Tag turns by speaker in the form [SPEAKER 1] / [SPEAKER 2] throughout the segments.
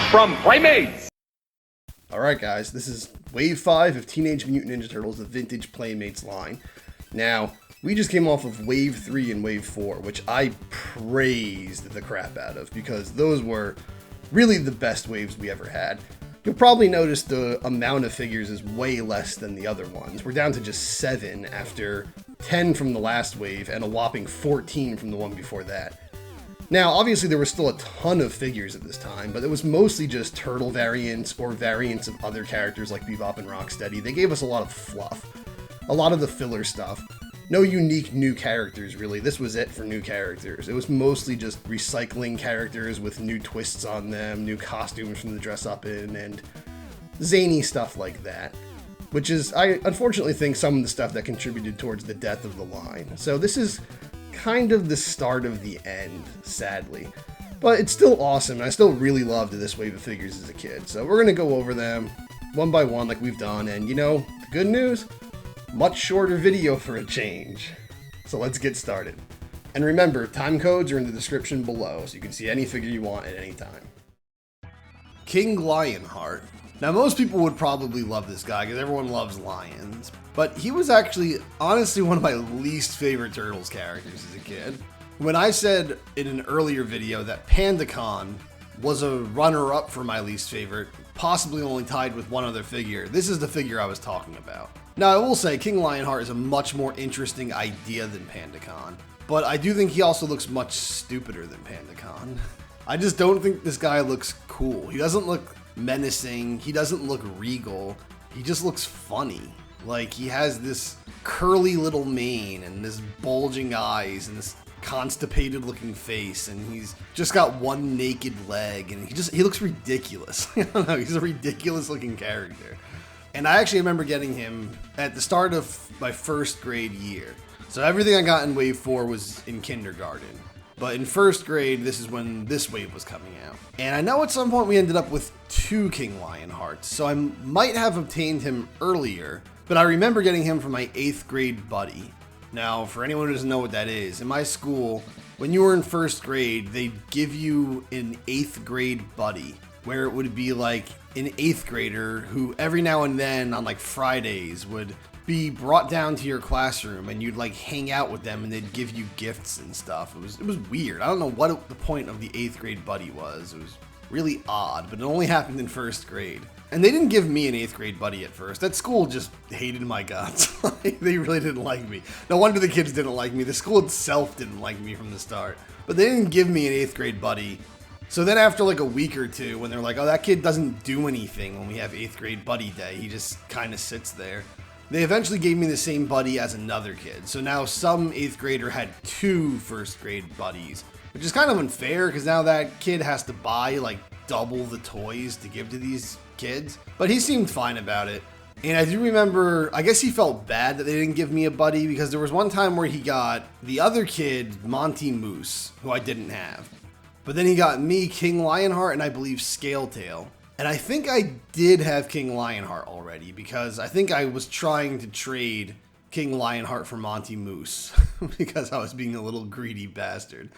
[SPEAKER 1] from Playmates.
[SPEAKER 2] Alright guys, this is Wave 5 of Teenage Mutant Ninja Turtles, the vintage Playmates line. Now, we just came off of Wave 3 and Wave 4, which I praised the crap out of, because those were really the best waves we ever had. You'll probably notice the amount of figures is way less than the other ones. We're down to just 7 after 10 from the last wave and a whopping 14 from the one before that. Now, obviously there was still a ton of figures at this time, but it was mostly just turtle variants or variants of other characters like Bebop and Rocksteady. They gave us a lot of fluff, a lot of the filler stuff. No unique new characters, really. This was it for new characters. It was mostly just recycling characters with new twists on them, new costumes from the dress up in, and zany stuff like that. Which is, I unfortunately think, some of the stuff that contributed towards the death of the line. So this is kind of the start of the end, sadly. But it's still awesome, and I still really loved this wave of figures as a kid. So we're going to go over them one by one like we've done, and you know, the good news? Much shorter video for a change. So let's get started. And remember, time codes are in the description below, so you can see any figure you want at any time. King Lionheart. Now most people would probably love this guy because everyone loves lions, but he was actually honestly one of my least favorite Turtles characters as a kid. When I said in an earlier video that PandaCon was a runner-up for my least favorite, possibly only tied with one other figure, this is the figure I was talking about. Now I will say King Lionheart is a much more interesting idea than PandaCon, but I do think he also looks much stupider than PandaCon. I just don't think this guy looks cool. He doesn't look menacing, he doesn't look regal, he just looks funny. Like, he has this curly little mane and this bulging eyes and this constipated looking face, and he's just got one naked leg, and he looks ridiculous. I don't know, he's a ridiculous looking character. And I actually remember getting him at the start of my first grade year. So everything I got in Wave 4 was in kindergarten. But in first grade, this is when this wave was coming out. And I know at some point we ended up with 2 King Lionhearts, so I might have obtained him earlier, but I remember getting him from my 8th grade buddy. Now, for anyone who doesn't know what that is, in my school, when you were in first grade, they'd give you an 8th grade buddy, where it would be like an 8th grader who every now and then on like Fridays would be brought down to your classroom, and you'd like hang out with them and they'd give you gifts and stuff. It was weird. I don't know what the point of the 8th grade buddy was. It was really odd, but it only happened in first grade. And they didn't give me an 8th grade buddy at first. That school just hated my guts. They really didn't like me. No wonder the kids didn't like me. The school itself didn't like me from the start. But they didn't give me an 8th grade buddy. So then after like a week or two, when they're like, oh, that kid doesn't do anything when we have 8th grade buddy day, he just kind of sits there. They eventually gave me the same buddy as another kid. So now some 8th grader had 2 first grade buddies, which is kind of unfair because now that kid has to buy like double the toys to give to these kids. But he seemed fine about it. And I do remember, I guess he felt bad that they didn't give me a buddy, because there was one time where he got the other kid, Monty Moose, who I didn't have. But then he got me, King Lionheart, and I believe Scaletail. And I think I did have King Lionheart already, because I think I was trying to trade King Lionheart for Monty Moose because I was being a little greedy bastard.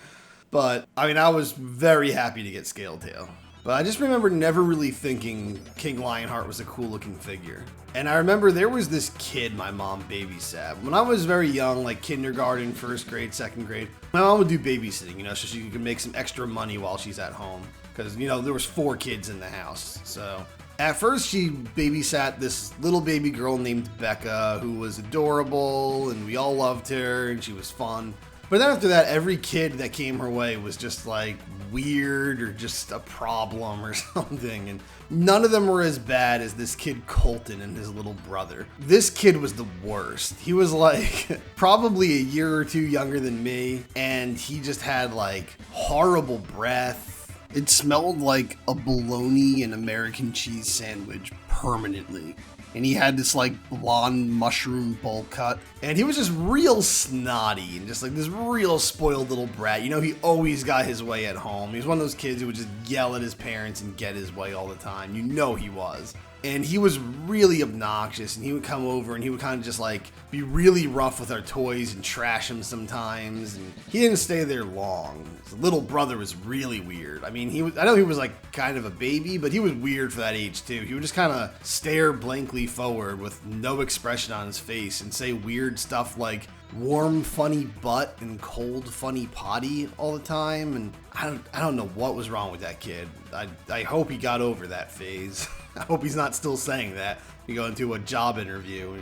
[SPEAKER 2] But, I mean, I was very happy to get Scaletail. But I just remember never really thinking King Lionheart was a cool looking figure. And I remember there was this kid my mom babysat. When I was very young, like kindergarten, first grade, second grade, my mom would do babysitting, you know, so she could make some extra money while she's at home. Because, you know, there was 4 kids in the house. So at first she babysat this little baby girl named Becca, who was adorable, and we all loved her, and she was fun. But then after that, every kid that came her way was just like weird or just a problem or something. And none of them were as bad as this kid Colton and his little brother. This kid was the worst. He was like probably a year or 2 younger than me, and he just had like horrible breath. It smelled like a bologna and American cheese sandwich permanently. And he had this like blonde mushroom bowl cut. And he was just real snotty and just like this real spoiled little brat. You know, he always got his way at home. He was one of those kids who would just yell at his parents and get his way all the time. You know he was. And he was really obnoxious, and he would come over and he would kind of just like be really rough with our toys and trash them sometimes. And he didn't stay there long. His little brother was really weird. I mean, I know he was like kind of a baby, but he was weird for that age too. He would just kind of stare blankly forward with no expression on his face and say weird stuff like warm funny butt and cold funny potty all the time. And I don't know what was wrong with that kid. I hope he got over that phase. I hope he's not still saying that. You go into a job interview.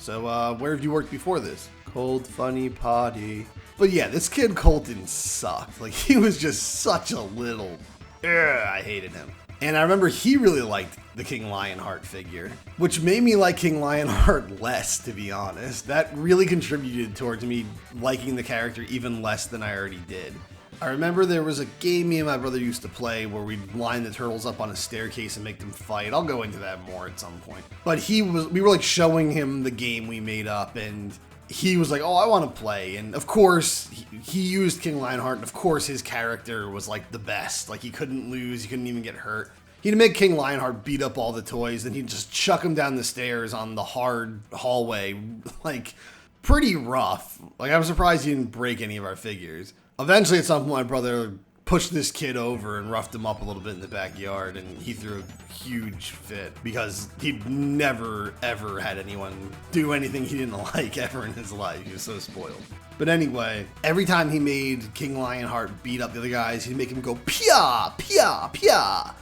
[SPEAKER 2] So, where have you worked before this? Cold funny potty. But yeah, this kid Colton sucked. Like, he was just such a little... I hated him. And I remember he really liked the King Lionheart figure, which made me like King Lionheart less, to be honest. That really contributed towards me liking the character even less than I already did. I remember there was a game me and my brother used to play where we'd line the turtles up on a staircase and make them fight. I'll go into that more at some point. But we were like showing him the game we made up, and he was like, oh, I want to play. And of course, he used King Lionheart, and of course his character was like the best. Like, he couldn't lose, he couldn't even get hurt. He'd make King Lionheart beat up all the toys, and he'd just chuck him down the stairs on the hard hallway. Like, pretty rough. Like, I'm surprised he didn't break any of our figures. Eventually, at some point, my brother pushed this kid over and roughed him up a little bit in the backyard, and he threw a huge fit because he'd never, ever had anyone do anything he didn't like ever in his life. He was so spoiled. But anyway, every time he made King Lionheart beat up the other guys, he'd make him go, pia, pia, pia.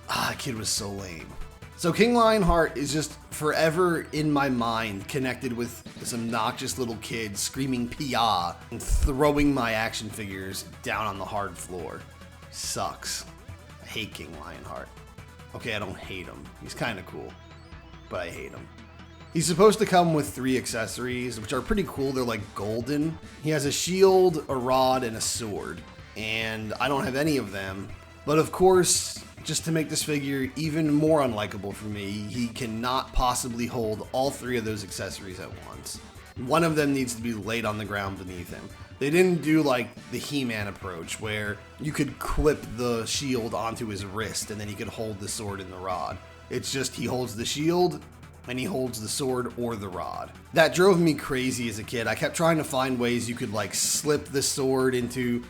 [SPEAKER 2] That kid was so lame. So King Lionheart is just forever in my mind connected with this obnoxious little kid screaming "Pia" and throwing my action figures down on the hard floor. Sucks. I hate King Lionheart. Okay, I don't hate him. He's kind of cool, but I hate him. He's supposed to come with 3 accessories, which are pretty cool. They're like golden. He has a shield, a rod, and a sword. And I don't have any of them. But of course, just to make this figure even more unlikable for me, he cannot possibly hold all 3 of those accessories at once. One of them needs to be laid on the ground beneath him. They didn't do like the He-Man approach where you could clip the shield onto his wrist and then he could hold the sword and the rod. It's just he holds the shield and he holds the sword or the rod. That drove me crazy as a kid. I kept trying to find ways you could like slip the sword into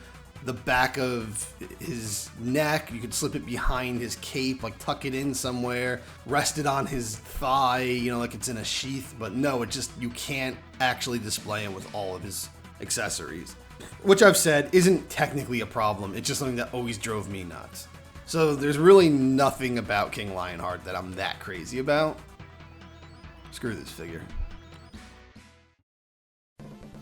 [SPEAKER 2] the back of his neck. You could slip it behind his cape, like tuck it in somewhere, rest it on his thigh, you know, like it's in a sheath. But no, you can't actually display him with all of his accessories. Which I've said isn't technically a problem. It's just something that always drove me nuts. So there's really nothing about King Lionheart that I'm that crazy about. Screw this figure.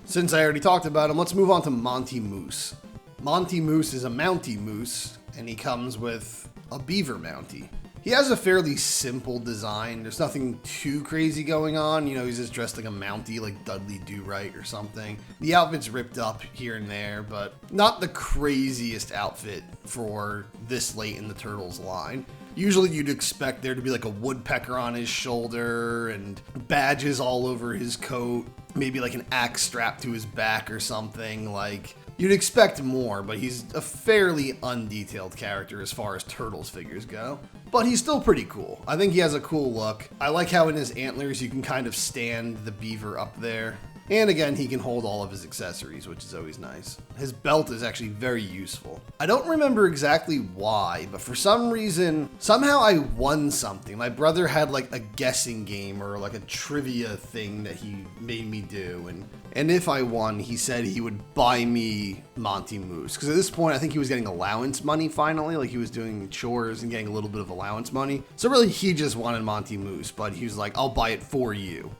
[SPEAKER 2] Since I already talked about him, let's move on to Monty Moose. Monty Moose is a Mountie Moose, and he comes with a beaver Mountie. He has a fairly simple design. There's nothing too crazy going on. You know, he's just dressed like a Mountie, like Dudley Do-Right or something. The outfit's ripped up here and there, but not the craziest outfit for this late in the Turtles line. Usually you'd expect there to be like a woodpecker on his shoulder and badges all over his coat, maybe like an axe strapped to his back or something. Like, you'd expect more, but he's a fairly undetailed character as far as Turtles figures go. But he's still pretty cool. I think he has a cool look. I like how in his antlers you can kind of stand the beaver up there. And again, he can hold all of his accessories, which is always nice. His belt is actually very useful. I don't remember exactly why, but for some reason, somehow I won something. My brother had like a guessing game or like a trivia thing that he made me do. And if I won, he said he would buy me Monty Moose. Because at this point, I think he was getting allowance money finally. Like, he was doing chores and getting a little bit of allowance money. So really, he just wanted Monty Moose, but he was like, I'll buy it for you.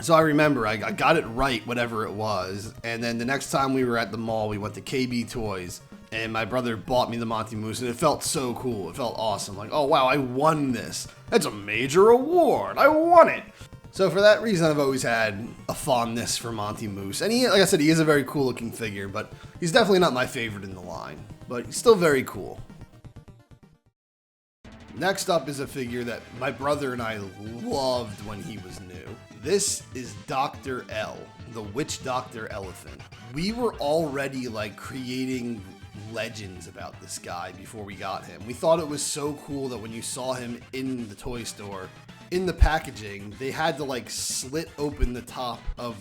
[SPEAKER 2] So I remember I got it right, whatever it was. And then the next time we were at the mall, we went to KB Toys. And my brother bought me the Monty Moose, and it felt so cool. It felt awesome. Like, oh, wow, I won this. That's a major award. I won it. So for that reason, I've always had a fondness for Monty Moose. And he, like I said, he is a very cool looking figure, but he's definitely not my favorite in the line. But he's still very cool. Next up is a figure that my brother and I loved when he was new. This is Dr. L, the Witch Doctor Elephant. We were already like creating legends about this guy before we got him. We thought it was so cool that when you saw him in the toy store, in the packaging, they had to like slit open the top of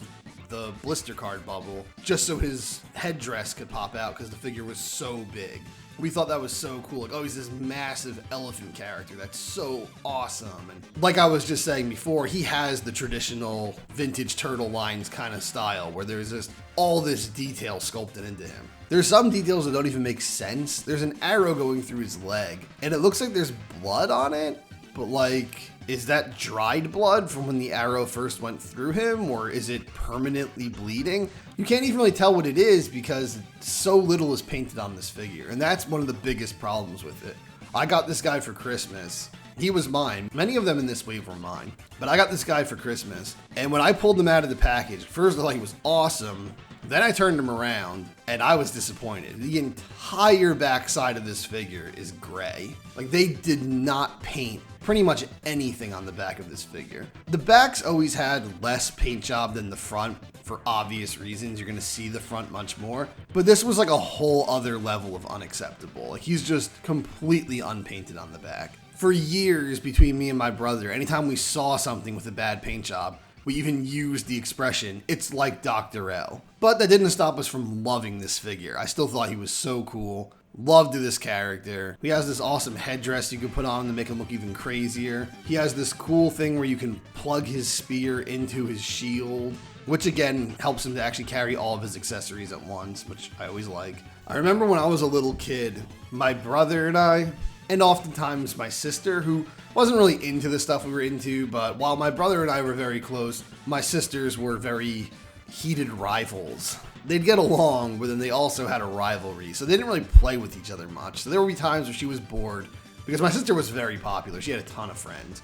[SPEAKER 2] the blister card bubble just so his headdress could pop out because the figure was so big. We thought that was so cool. Like, oh, he's this massive elephant character. That's so awesome. And like I was just saying before, he has the traditional vintage turtle lines kind of style where there's just all this detail sculpted into him. There's some details that don't even make sense. There's an arrow going through his leg, and it looks like there's blood on it, but like, is that dried blood from when the arrow first went through him, or is it permanently bleeding? You can't even really tell what it is because so little is painted on this figure, and that's one of the biggest problems with it. I got this guy for Christmas. He was mine. Many of them in this wave were mine, but I got this guy for Christmas, and when I pulled him out of the package, first of all, he was awesome. Then I turned him around, and I was disappointed. The entire backside of this figure is gray. Like, they did not paint pretty much anything on the back of this figure. The back's always had less paint job than the front for obvious reasons. You're gonna see the front much more. But this was like a whole other level of unacceptable. Like, he's just completely unpainted on the back. For years between me and my brother, anytime we saw something with a bad paint job, we even used the expression, "It's like Dr. L." But that didn't stop us from loving this figure. I still thought he was so cool. Loved this character. He has this awesome headdress you can put on to make him look even crazier. He has this cool thing where you can plug his spear into his shield, which again helps him to actually carry all of his accessories at once, which I always like. I remember when I was a little kid, my brother and I, and oftentimes my sister, who wasn't really into the stuff we were into, but while my brother and I were very close, my sisters were very heated rivals. They'd get along, but then they also had a rivalry, so they didn't really play with each other much. So there would be times where she was bored, because my sister was very popular. She had a ton of friends.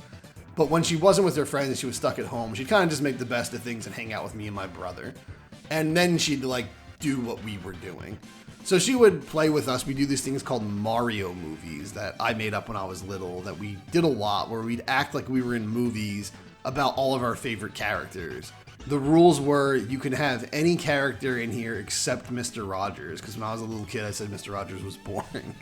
[SPEAKER 2] But when she wasn't with her friends and she was stuck at home, she'd kind of just make the best of things and hang out with me and my brother. And then she'd like do what we were doing. So she would play with us. We do these things called Mario movies that I made up when I was little that we did a lot, where we'd act like we were in movies about all of our favorite characters. The rules were you can have any character in here except Mr. Rogers, because when I was a little kid I said Mr. Rogers was boring.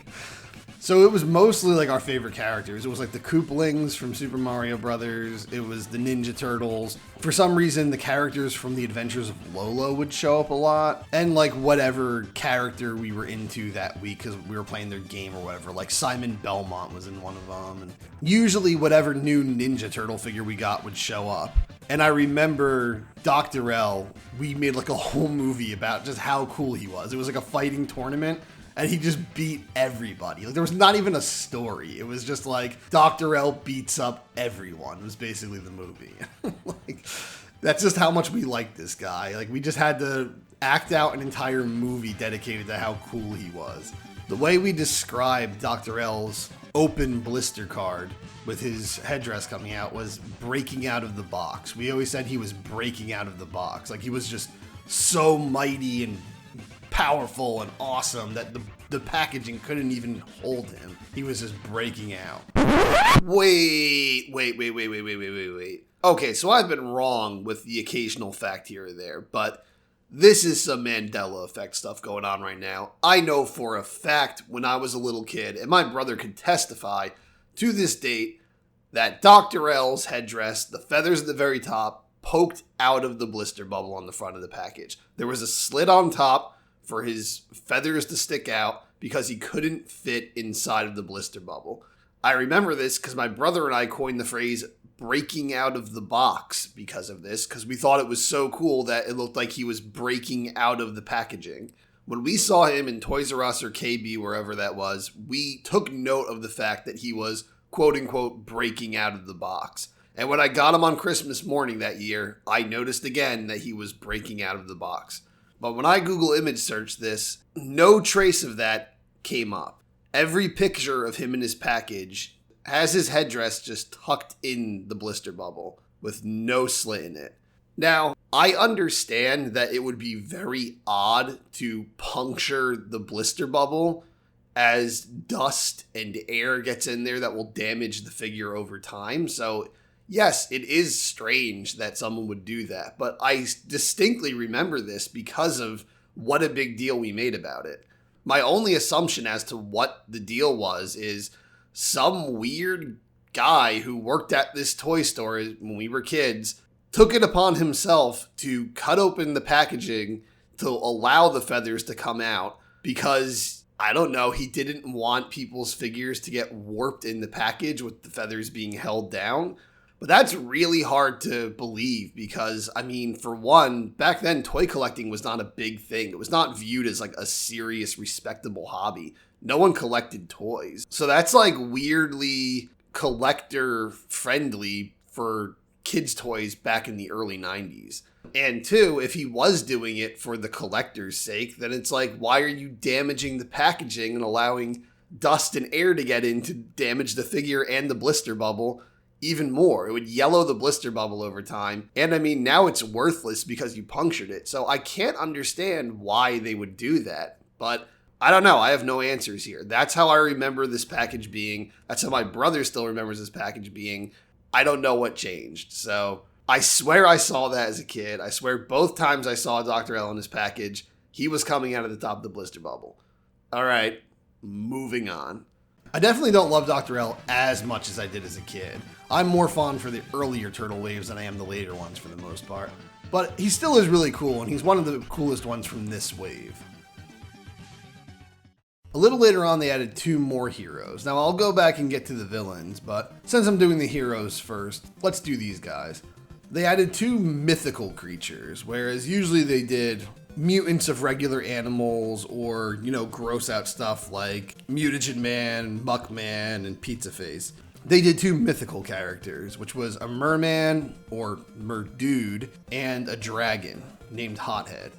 [SPEAKER 2] So it was mostly like our favorite characters. It was like the Koopalings from Super Mario Brothers. It was the Ninja Turtles. For some reason, the characters from The Adventures of Lolo would show up a lot. And like whatever character we were into that week, because we were playing their game or whatever. Like Simon Belmont was in one of them. And usually whatever new Ninja Turtle figure we got would show up. And I remember Dr. L, we made like a whole movie about just how cool he was. It was like a fighting tournament. And he just beat everybody. Like, there was not even a story. It was just like, Dr. L beats up everyone. It was basically the movie. Like, that's just how much we liked this guy. Like, we just had to act out an entire movie dedicated to how cool he was. The way we described Dr. L's open blister card with his headdress coming out was breaking out of the box. We always said he was breaking out of the box. Like, he was just so mighty and powerful and awesome that the packaging couldn't even hold him. He was just breaking out. Wait. Okay, so I've been wrong with the occasional fact here or there, but this is some Mandela effect stuff going on right now. I know for a fact when I was a little kid, and my brother could testify to this date, that Dr. L's headdress, the feathers at the very top, poked out of the blister bubble on the front of the package. There was a slit on top for his feathers to stick out because he couldn't fit inside of the blister bubble. I remember this because my brother and I coined the phrase breaking out of the box because of this, because we thought it was so cool that it looked like he was breaking out of the packaging. When we saw him in Toys R Us or KB, wherever that was, we took note of the fact that he was quote unquote breaking out of the box. And when I got him on Christmas morning that year, I noticed again that he was breaking out of the box. But when I Google image searched this, no trace of that came up. Every picture of him in his package has his headdress just tucked in the blister bubble with no slit in it. Now, I understand that it would be very odd to puncture the blister bubble as dust and air gets in there that will damage the figure over time. So yes, it is strange that someone would do that, but I distinctly remember this because of what a big deal we made about it. My only assumption as to what the deal was is some weird guy who worked at this toy store when we were kids took it upon himself to cut open the packaging to allow the feathers to come out because, I don't know, he didn't want people's figures to get warped in the package with the feathers being held down. But that's really hard to believe because, I mean, for one, back then toy collecting was not a big thing. It was not viewed as like a serious, respectable hobby. No one collected toys. So that's like weirdly collector friendly for kids' toys back in the early 90s. And two, if he was doing it for the collector's sake, then it's like, why are you damaging the packaging and allowing dust and air to get in to damage the figure and the blister bubble even more? It would yellow the blister bubble over time. And I mean, now it's worthless because you punctured it. So I can't understand why they would do that. But I don't know. I have no answers here. That's how I remember this package being. That's how my brother still remembers this package being. I don't know what changed. So I swear I saw that as a kid. I swear both times I saw Dr. L in his package, he was coming out of the top of the blister bubble. All right, moving on. I definitely don't love Dr. L as much as I did as a kid. I'm more fond for the earlier Turtle waves than I am the later ones for the most part. But he still is really cool, and he's one of the coolest ones from this wave. A little later on, they added 2 more heroes. Now, I'll go back and get to the villains, but since I'm doing the heroes first, let's do these guys. They added 2 mythical creatures, whereas usually they did mutants of regular animals or, gross out stuff like Mutagen Man, Muckman, and Pizza Face. They did 2 mythical characters, which was a merman, or Merdude, and a dragon named Hothead.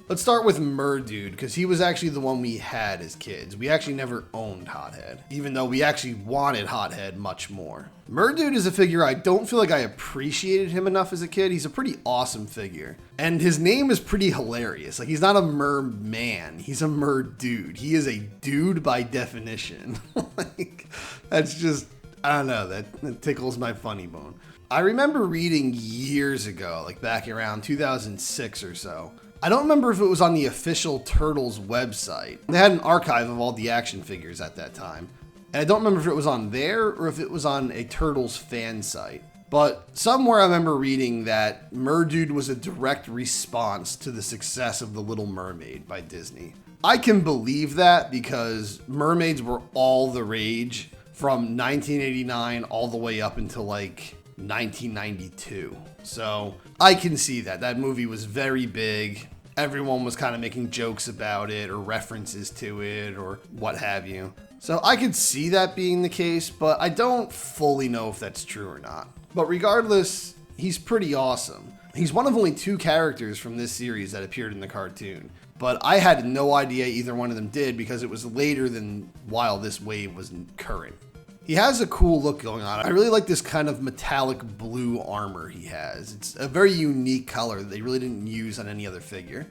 [SPEAKER 2] Let's start with Merdude, because he was actually the one we had as kids. We actually never owned Hothead, even though we actually wanted Hothead much more. Merdude is a figure I don't feel like I appreciated him enough as a kid. He's a pretty awesome figure. And his name is pretty hilarious. Like, he's not a merman, he's a Merdude. He is a dude by definition. Like, that's just, I don't know, that tickles my funny bone. I remember reading years ago, like back around 2006 or so, I don't remember if it was on the official Turtles website. They had an archive of all the action figures at that time. And I don't remember if it was on there or if it was on a Turtles fan site. But somewhere I remember reading that Merdude was a direct response to the success of The Little Mermaid by Disney. I can believe that because mermaids were all the rage from 1989 all the way up until like 1992. So I can see that. That movie was very big. Everyone was kind of making jokes about it or references to it or what have you. So I could see that being the case, but I don't fully know if that's true or not. But regardless, he's pretty awesome. He's one of only 2 characters from this series that appeared in the cartoon. But I had no idea either one of them did because it was later than while this wave was current. He has a cool look going on. I really like this kind of metallic blue armor he has. It's a very unique color that they really didn't use on any other figure.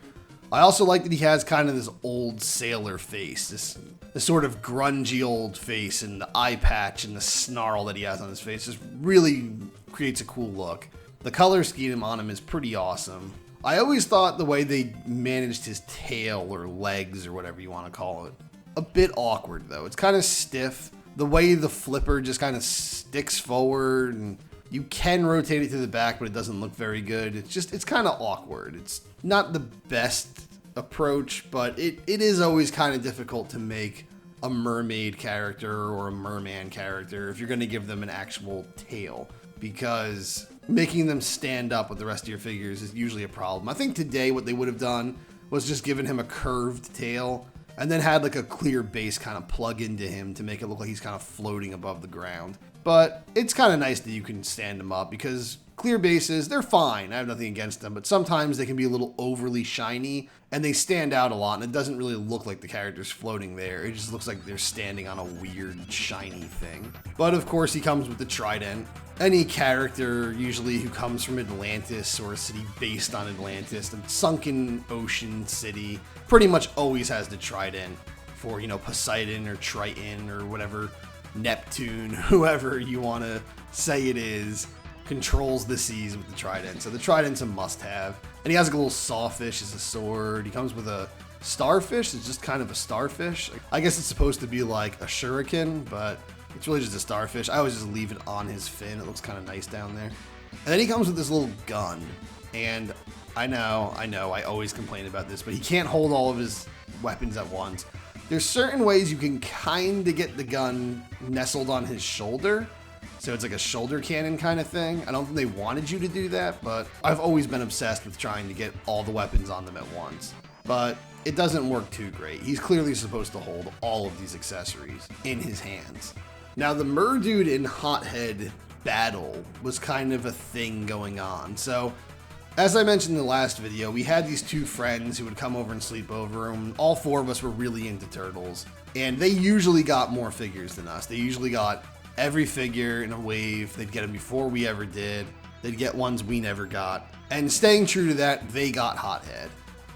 [SPEAKER 2] I also like that he has kind of this old sailor face, this sort of grungy old face, and the eye patch and the snarl that he has on his face just really creates a cool look. The color scheme on him is pretty awesome. I always thought the way they managed his tail or legs or whatever you want to call it, a bit awkward though. It's kind of stiff. The way the flipper just kind of sticks forward and you can rotate it to the back, but it doesn't look very good. It's kind of awkward. It's not the best approach, but it is always kind of difficult to make a mermaid character or a merman character if you're going to give them an actual tail, because making them stand up with the rest of your figures is usually a problem. I think today what they would have done was just given him a curved tail and then had like a clear base kind of plug into him to make it look like he's kind of floating above the ground. But it's kind of nice that you can stand them up because clear bases, they're fine. I have nothing against them, but sometimes they can be a little overly shiny and they stand out a lot and it doesn't really look like the character's floating there. It just looks like they're standing on a weird shiny thing. But of course he comes with the trident. Any character usually who comes from Atlantis or a city based on Atlantis, a sunken ocean city, pretty much always has the trident for, Poseidon or Triton or whatever, Neptune, whoever you want to say it is, controls the seas with the trident. So the trident's a must-have. And he has like a little sawfish as a sword. He comes with a starfish. It's just kind of a starfish. I guess it's supposed to be like a shuriken, but It's really just a starfish. I always just leave it on his fin. It looks kind of nice down there. And then he comes with this little gun. And I know, I always complain about this, but he can't hold all of his weapons at once. There's certain ways you can kind of get the gun nestled on his shoulder. So it's like a shoulder cannon kind of thing. I don't think they wanted you to do that, but I've always been obsessed with trying to get all the weapons on them at once. But it doesn't work too great. He's clearly supposed to hold all of these accessories in his hands. Now, the Merdude and Hothead battle was kind of a thing going on. So, as I mentioned in the last video, we had these two friends who would come over and sleep over, and all four of us were really into turtles. And they usually got more figures than us. They usually got every figure in a wave. They'd get them before we ever did. They'd get ones we never got. And staying true to that, they got Hothead.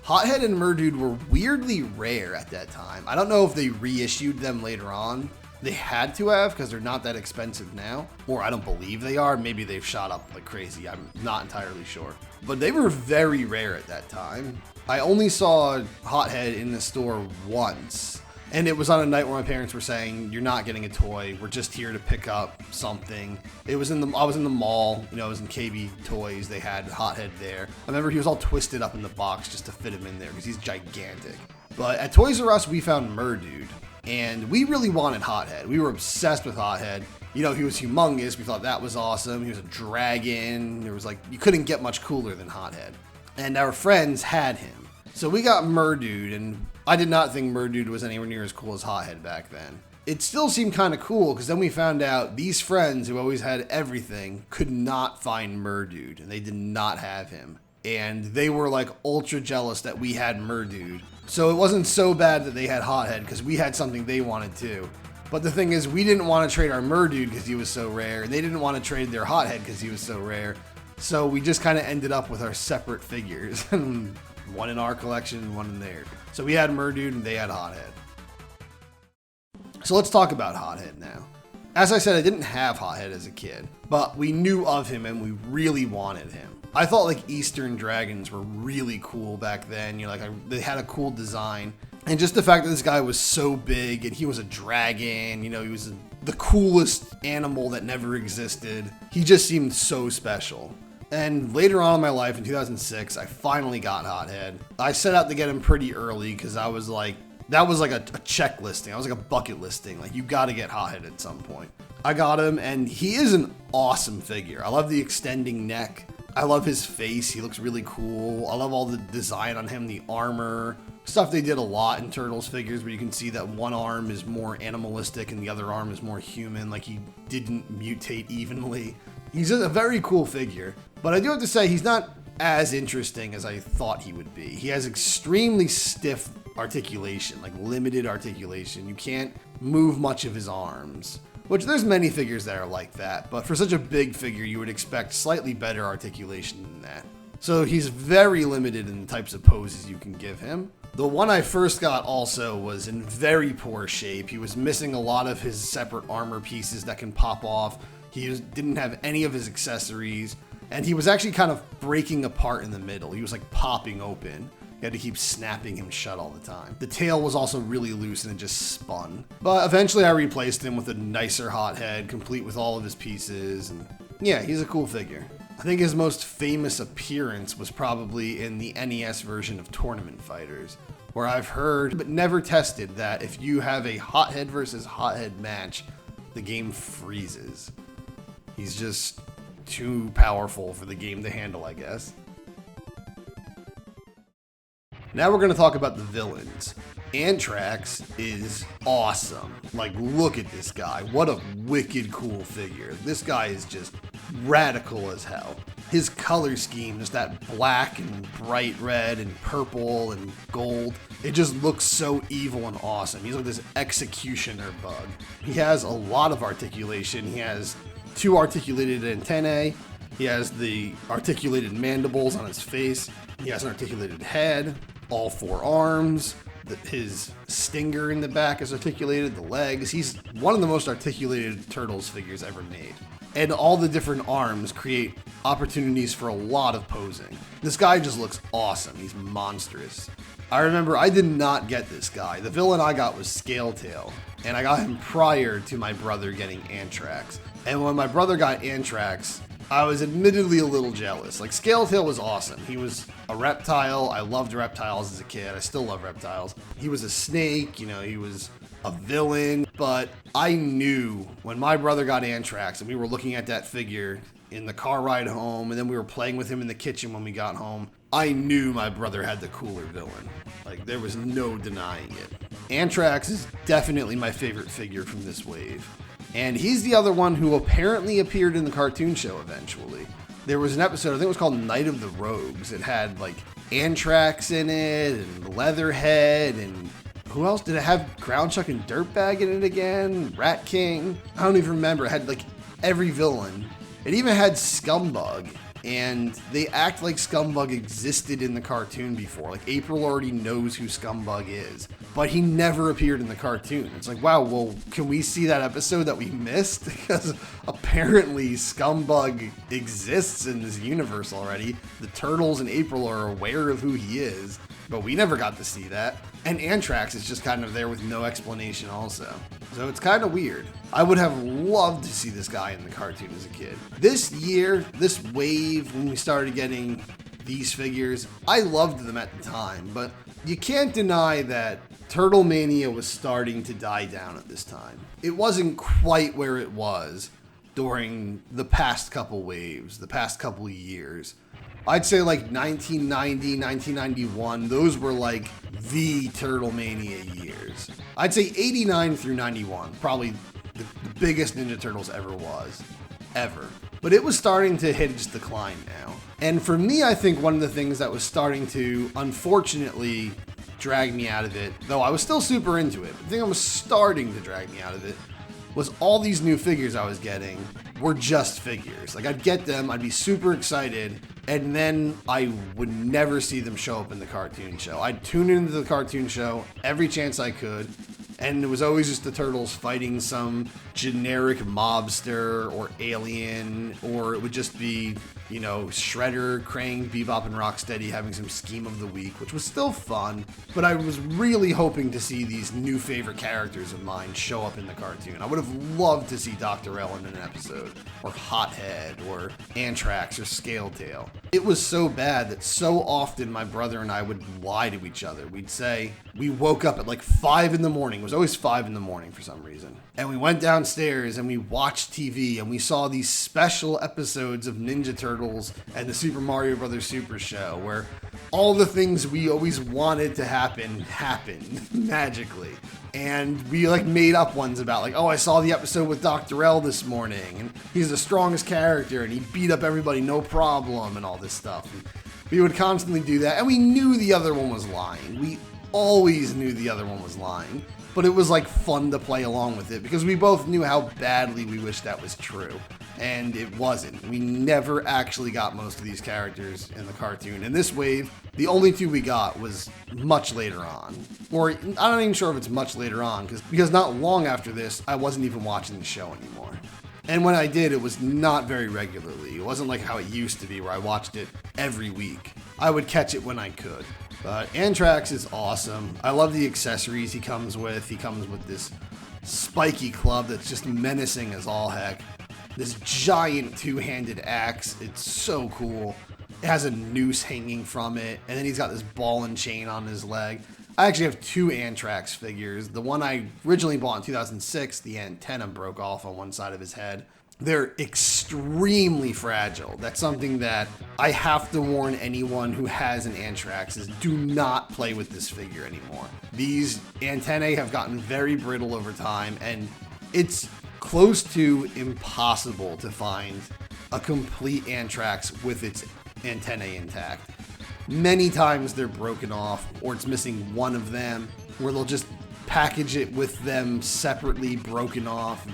[SPEAKER 2] Hothead and Merdude were weirdly rare at that time. I don't know if they reissued them later on. They had to have, because they're not that expensive now. Or I don't believe they are. Maybe they've shot up like crazy. I'm not entirely sure. But they were very rare at that time. I only saw Hothead in the store once. And it was on a night where my parents were saying, "You're not getting a toy. We're just here to pick up something." I was in the mall, I was in KB Toys. They had Hothead there. I remember he was all twisted up in the box just to fit him in there because he's gigantic. But at Toys R Us, we found Merdude, and we really wanted Hothead. We were obsessed with Hothead. He was humongous. We thought that was awesome. He was a dragon. You couldn't get much cooler than Hothead. And our friends had him. So we got Merdude, and I did not think Merdude was anywhere near as cool as Hothead back then. It still seemed kind of cool, because then we found out these friends who always had everything could not find Merdude, and they did not have him. And they were like ultra jealous that we had Merdude. So it wasn't so bad that they had Hothead, because we had something they wanted too. But the thing is, we didn't want to trade our Merdude because he was so rare, and they didn't want to trade their Hothead because he was so rare. So we just kind of ended up with our separate figures. One in our collection, one in theirs. So we had Merdude and they had Hothead. So let's talk about Hothead now. As I said, I didn't have Hothead as a kid, but we knew of him and we really wanted him. I thought like Eastern dragons were really cool back then. They had a cool design. And just the fact that this guy was so big and he was a dragon, he was the coolest animal that never existed. He just seemed so special. And later on in my life, in 2006, I finally got Hothead. I set out to get him pretty early because I was like, that was like a check listing. I was like a bucket listing. Like, you got to get Hothead at some point. I got him, and he is an awesome figure. I love the extending neck. I love his face. He looks really cool. I love all the design on him, the armor. Stuff they did a lot in Turtles figures, where you can see that one arm is more animalistic and the other arm is more human. Like, he didn't mutate evenly. He's a very cool figure. But I do have to say, he's not as interesting as I thought he would be. He has extremely stiff articulation, like limited articulation. You can't move much of his arms, which there's many figures that are like that. But for such a big figure, you would expect slightly better articulation than that. So he's very limited in the types of poses you can give him. The one I first got also was in very poor shape. He was missing a lot of his separate armor pieces that can pop off. He didn't have any of his accessories. And he was actually kind of breaking apart in the middle. He was like popping open. You had to keep snapping him shut all the time. The tail was also really loose and it just spun. But eventually I replaced him with a nicer Hothead, complete with all of his pieces. And yeah, he's a cool figure. I think his most famous appearance was probably in the NES version of Tournament Fighters, where I've heard, but never tested, that if you have a Hothead versus Hothead match, the game freezes. He's just too powerful for the game to handle, I guess. Now we're going to talk about the villains. Antrax is awesome. Like, look at this guy. What a wicked cool figure. This guy is just radical as hell. His color scheme, just that black and bright red and purple and gold, it just looks so evil and awesome. He's like this executioner bug. He has a lot of articulation. He has 2 articulated antennae. He has the articulated mandibles on his face. He has an articulated head, all 4 arms. His stinger in the back is articulated, the legs. He's one of the most articulated Turtles figures ever made. And all the different arms create opportunities for a lot of posing. This guy just looks awesome. He's monstrous. I remember I did not get this guy. The villain I got was Scaletail, and I got him prior to my brother getting Antrax. And when my brother got Antrax, I was admittedly a little jealous. Like, Scaletail was awesome. He was a reptile. I loved reptiles as a kid. I still love reptiles. He was a snake, you know, he was a villain. But I knew when my brother got Antrax and we were looking at that figure in the car ride home, and then we were playing with him in the kitchen when we got home, I knew my brother had the cooler villain. Like, there was no denying it. Antrax is definitely my favorite figure from this wave. And he's the other one who apparently appeared in the cartoon show eventually. There was an episode, I think it was called Night of the Rogues. It had like Antrax in it, and Leatherhead, and who else? Did it have Groundchuck and Dirtbag in it again? Rat King? I don't even remember. It had like every villain. It even had Scumbug. And they act like Scumbug existed in the cartoon before. Like, April already knows who Scumbug is, but he never appeared in the cartoon. It's like, wow, well, can we see that episode that we missed? Because apparently Scumbug exists in this universe already. The Turtles and April are aware of who he is, but we never got to see that. And Antrax is just kind of there with no explanation also. So it's kind of weird. I would have loved to see this guy in the cartoon as a kid. This year, this wave, when we started getting these figures, I loved them at the time, but you can't deny that Turtle Mania was starting to die down at this time. It wasn't quite where it was during the past couple waves, the past couple years. I'd say like 1990, 1991, those were like the Turtle Mania years. I'd say 89 through 91, probably the biggest Ninja Turtles ever. But it was starting to hit its decline now. And for me, I think one of the things that was starting to, unfortunately, drag me out of it, though I was still super into it, the thing that was starting to drag me out of it was all these new figures I was getting were just figures. Like, I'd get them, I'd be super excited, and then I would never see them show up in the cartoon show. I'd tune into the cartoon show every chance I could, and it was always just the Turtles fighting some generic mobster or alien, or it would just be, you know, Shredder, Krang, Bebop, and Rocksteady having some scheme of the week, which was still fun, but I was really hoping to see these new favorite characters of mine show up in the cartoon. I would have loved to see Dr. L in an episode, or Hothead, or Antrax, or Scaletail. It was so bad that so often my brother and I would lie to each other. We'd say we woke up at like 5 in the morning. It was always 5 in the morning for some reason. And we went downstairs and we watched TV and we saw these special episodes of Ninja Turtles and the Super Mario Bros. Super Show where all the things we always wanted to happen happened magically. And we like made up ones about like, oh, I saw the episode with Dr. L this morning and he's the strongest character and he beat up everybody no problem and all this stuff. And we would constantly do that and we knew the other one was lying. We always knew the other one was lying. But it was like fun to play along with it because we both knew how badly we wished that was true. And it wasn't. We never actually got most of these characters in the cartoon. In this wave, the only two we got was much later on. Or I'm not even sure if it's much later on because not long after this, I wasn't even watching the show anymore. And when I did, it was not very regularly. It wasn't like how it used to be where I watched it every week. I would catch it when I could. But Antrax is awesome. I love the accessories he comes with. He comes with this spiky club that's just menacing as all heck. This giant two-handed axe. It's so cool. It has a noose hanging from it. And then he's got this ball and chain on his leg. I actually have 2 Antrax figures. The one I originally bought in 2006, the antenna broke off on one side of his head. They're extremely fragile. That's something that I have to warn anyone who has an Antrax is do not play with this figure anymore. These antennae have gotten very brittle over time and it's close to impossible to find a complete Antrax with its antennae intact. Many times they're broken off or it's missing one of them or they'll just package it with them separately broken off.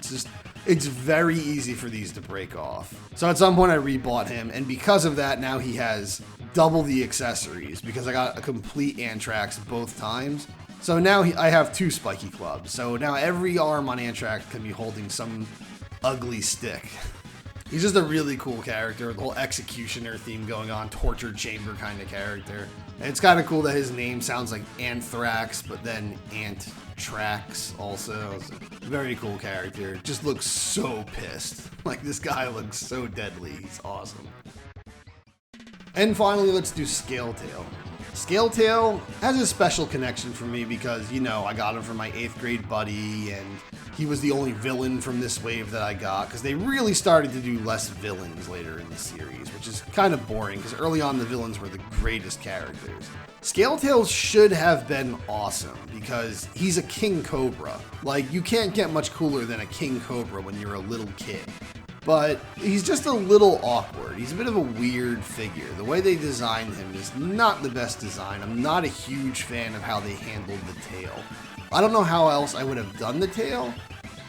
[SPEAKER 2] It's very easy for these to break off. So at some point I rebought him, and because of that, now he has double the accessories because I got a complete Antrax both times. So now I have 2 spiky clubs. So now every arm on Antrax can be holding some ugly stick. He's just a really cool character, the whole executioner theme going on, torture chamber kind of character. And it's kind of cool that his name sounds like Anthrax, but then Antrax also. It's a very cool character. Just looks so pissed. Like, this guy looks so deadly. He's awesome. And finally, let's do Scaletail. Scaletail has a special connection for me because, you know, I got him from my 8th grade buddy, and he was the only villain from this wave that I got, because they really started to do less villains later in the series, which is kind of boring, because early on the villains were the greatest characters. Scaletail should have been awesome, because he's a King Cobra. Like, you can't get much cooler than a King Cobra when you're a little kid. But he's just a little awkward. He's a bit of a weird figure. The way they designed him is not the best design. I'm not a huge fan of how they handled the tail. I don't know how else I would have done the tail.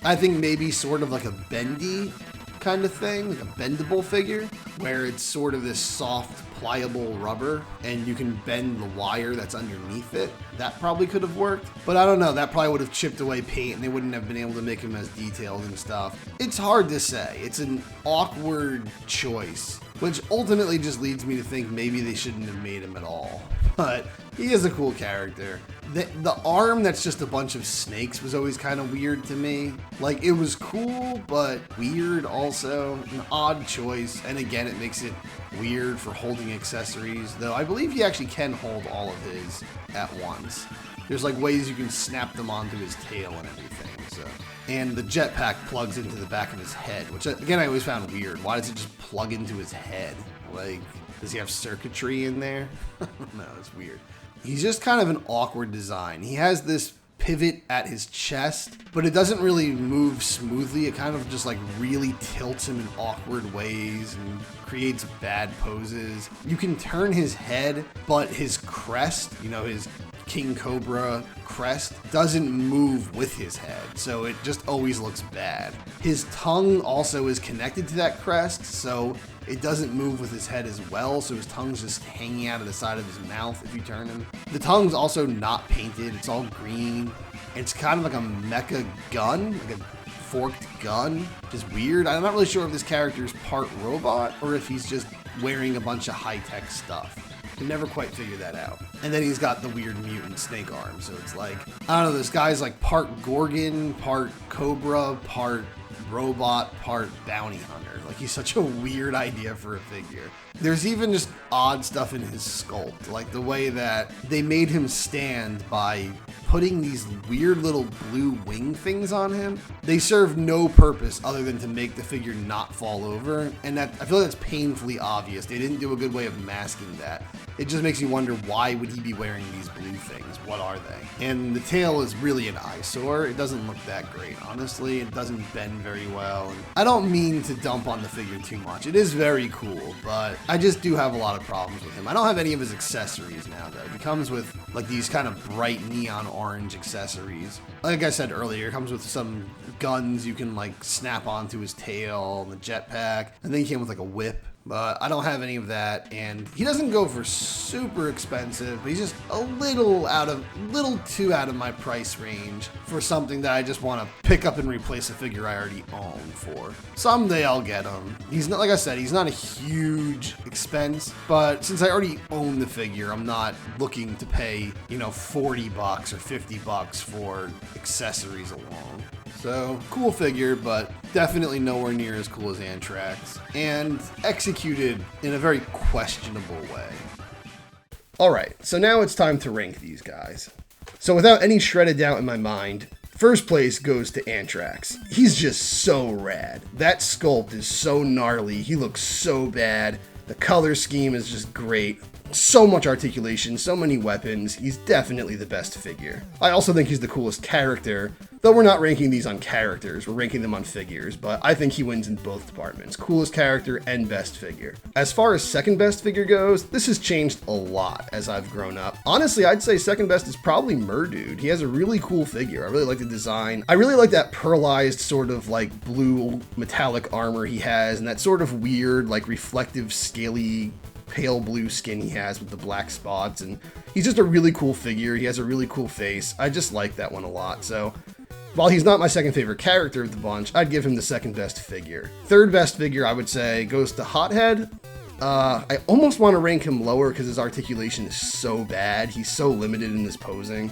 [SPEAKER 2] I think maybe sort of like a bendy kind of thing, like a bendable figure, where it's sort of this soft, pliable rubber, and you can bend the wire that's underneath it. That probably could have worked, but I don't know, that probably would have chipped away paint and they wouldn't have been able to make him as detailed and stuff. It's hard to say. It's an awkward choice, which ultimately just leads me to think maybe they shouldn't have made him at all. But he is a cool character. The arm that's just a bunch of snakes was always kind of weird to me. Like, it was cool, but weird also. An odd choice. And again, it makes it weird for holding accessories. Though I believe he actually can hold all of his at once. There's like ways you can snap them onto his tail and everything. So, and the jetpack plugs into the back of his head, which again I always found weird. Why does it just plug into his head? Like, does he have circuitry in there? No, it's weird. He's just kind of an awkward design. He has this pivot at his chest, but it doesn't really move smoothly. It kind of just like really tilts him in awkward ways and creates bad poses. You can turn his head, but his crest, you know, his King Cobra crest, doesn't move with his head, so it just always looks bad. His tongue also is connected to that crest, so it doesn't move with his head as well, so his tongue's just hanging out of the side of his mouth if you turn him. The tongue's also not painted, it's all green. It's kind of like a mecha gun, like a forked gun, which is weird. I'm not really sure if this character is part robot or if he's just wearing a bunch of high-tech stuff. Can never quite figure that out. And then he's got the weird mutant snake arm, so it's like, I don't know, this guy's like part Gorgon, part Cobra, part robot, part bounty hunter. Like, he's such a weird idea for a figure. There's even just odd stuff in his sculpt, like the way that they made him stand by putting these weird little blue wing things on him. They serve no purpose other than to make the figure not fall over, and that I feel like that's painfully obvious. They didn't do a good way of masking that. It just makes you wonder, why would he be wearing these blue things? What are they? And the tail is really an eyesore. It doesn't look that great, honestly. It doesn't bend very well. And I don't mean to dump on the figure too much. It is very cool, but I just do have a lot of problems with him. I don't have any of his accessories now, though. He comes with like these kind of bright neon orange accessories. Like I said earlier, it comes with some guns you can like snap onto his tail, and the jetpack, and then he came with like a whip. But I don't have any of that, and he doesn't go for super expensive, but he's just a little too out of my price range for something that I just want to pick up and replace a figure I already own for. Someday I'll get him. He's not, like I said, he's not a huge expense, but since I already own the figure, I'm not looking to pay, you know, $40 or $50 for accessories alone. So, cool figure, but definitely nowhere near as cool as Antrax, and executed in a very questionable way. Alright, so now it's time to rank these guys. So without any shredded doubt in my mind, first place goes to Antrax. He's just so rad. That sculpt is so gnarly, he looks so bad, the color scheme is just great. So much articulation, so many weapons, he's definitely the best figure. I also think he's the coolest character, though we're not ranking these on characters, we're ranking them on figures, but I think he wins in both departments, coolest character and best figure. As far as second best figure goes, this has changed a lot as I've grown up. Honestly, I'd say second best is probably Merdude. He has a really cool figure, I really like the design. I really like that pearlized sort of like blue metallic armor he has, and that sort of weird like reflective scaly pale blue skin he has with the black spots, and he's just a really cool figure. He has a really cool face. I just like that one a lot. So While he's not my second favorite character of the bunch, I'd give him the second best figure. Third best figure, I would say, goes to Hothead. I almost want to rank him lower because his articulation is so bad. He's so limited in his posing.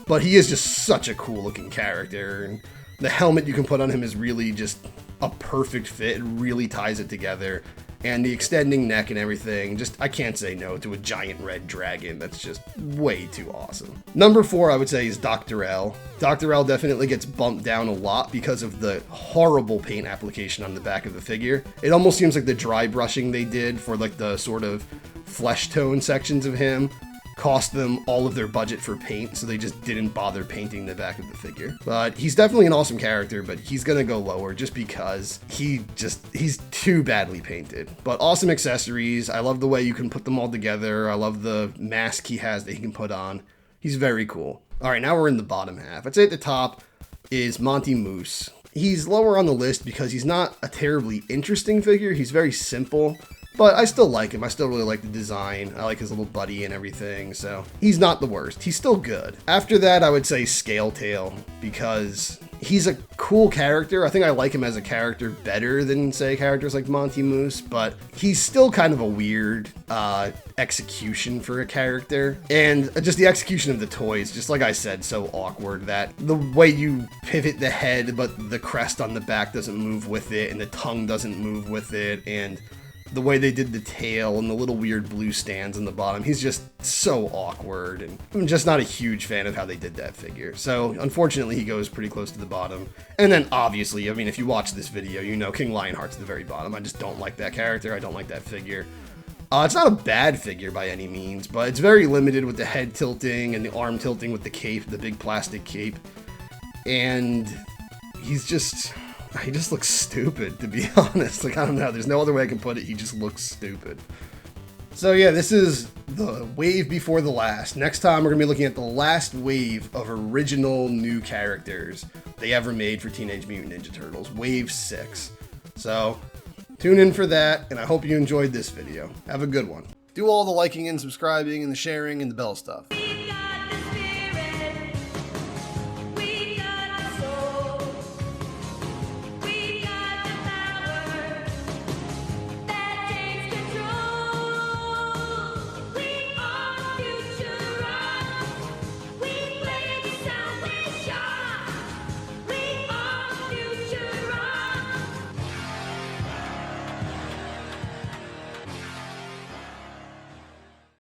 [SPEAKER 2] But he is just such a cool looking character. And the helmet you can put on him is really just a perfect fit. It really ties it together. And the extending neck and everything, just, I can't say no to a giant red dragon. That's just way too awesome. Number 4, I would say, is Dr. L. Dr. L definitely gets bumped down a lot because of the horrible paint application on the back of the figure. It almost seems like the dry brushing they did for like the sort of flesh tone sections of him cost them all of their budget for paint, so they just didn't bother painting the back of the figure. But he's definitely an awesome character, but he's gonna go lower just because he's too badly painted. But awesome accessories. I love the way you can put them all together. I love the mask he has that he can put on. He's very cool. All right, now we're in the bottom half. I'd say at the top is Monty Moose. He's lower on the list because he's not a terribly interesting figure. He's very simple. But I still like him. I still really like the design. I like his little buddy and everything, so he's not the worst. He's still good. After that, I would say Scaletail, because he's a cool character. I think I like him as a character better than, say, characters like Monty Moose, but he's still kind of a weird execution for a character. And just the execution of the toys, just like I said, so awkward that the way you pivot the head, but the crest on the back doesn't move with it, and the tongue doesn't move with it, and the way they did the tail and the little weird blue stands on the bottom, he's just so awkward, and I'm just not a huge fan of how they did that figure. So unfortunately, he goes pretty close to the bottom. And then obviously, I mean, if you watch this video, you know King Lionheart's at the very bottom. I just don't like that character. I don't like that figure. It's not a bad figure by any means, but it's very limited with the head tilting and the arm tilting with the cape, the big plastic cape. And he just looks stupid, to be honest. Like, I don't know. There's no other way I can put it. He just looks stupid. So yeah, this is the wave before the last. Next time, we're going to be looking at the last wave of original new characters they ever made for Teenage Mutant Ninja Turtles. Wave 6. So, tune in for that, and I hope you enjoyed this video. Have a good one. Do all the liking and subscribing and the sharing and the bell stuff.